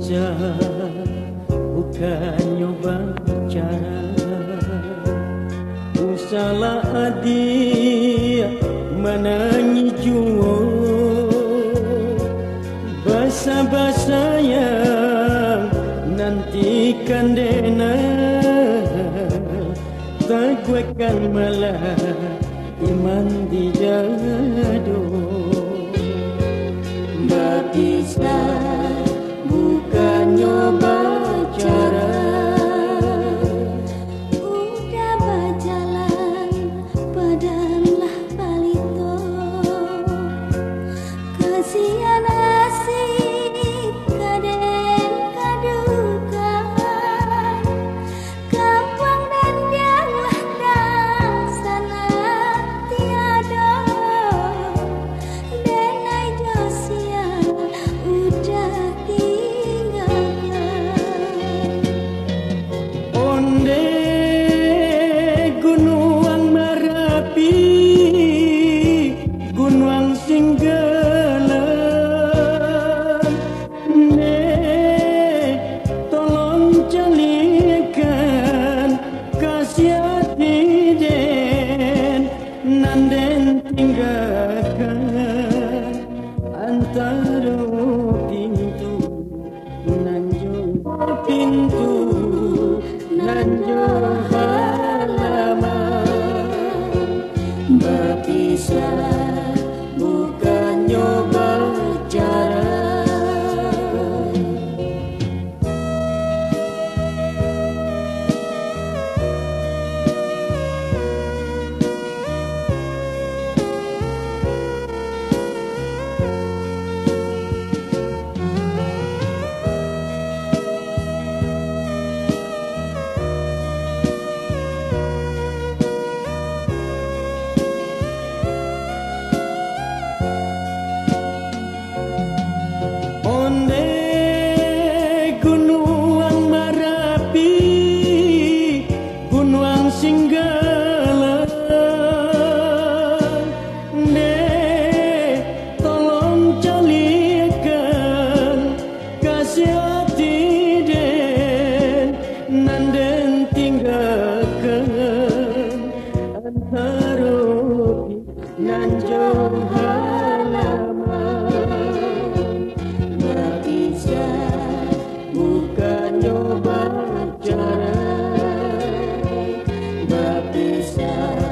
bisa, bukan nyoba cara. Usalah adik menangi juo, basa-basa yang nantikan dena, taguekan malah iman di jado. Bisa bukan nyoba cara, udah berjalan padamlah palito, kasihan asik kaden kadukan, kampung dan janganlah dah sana tiada, denai Josia udah tinggalkan. Onde Gunung Merapi, Gunung Singgalan, tolong calikan kasih hati den, nanden tinggalkan antara pintu pintu nanjung halaman. Berpisah bukan nyoba cara. Onde Gunung Merapi, Gunung Singgalan, tolong calikan kasih hati den, nanden tinggalkan antara nanjung halaman. Berpisah bukan nyoba cara, berpisah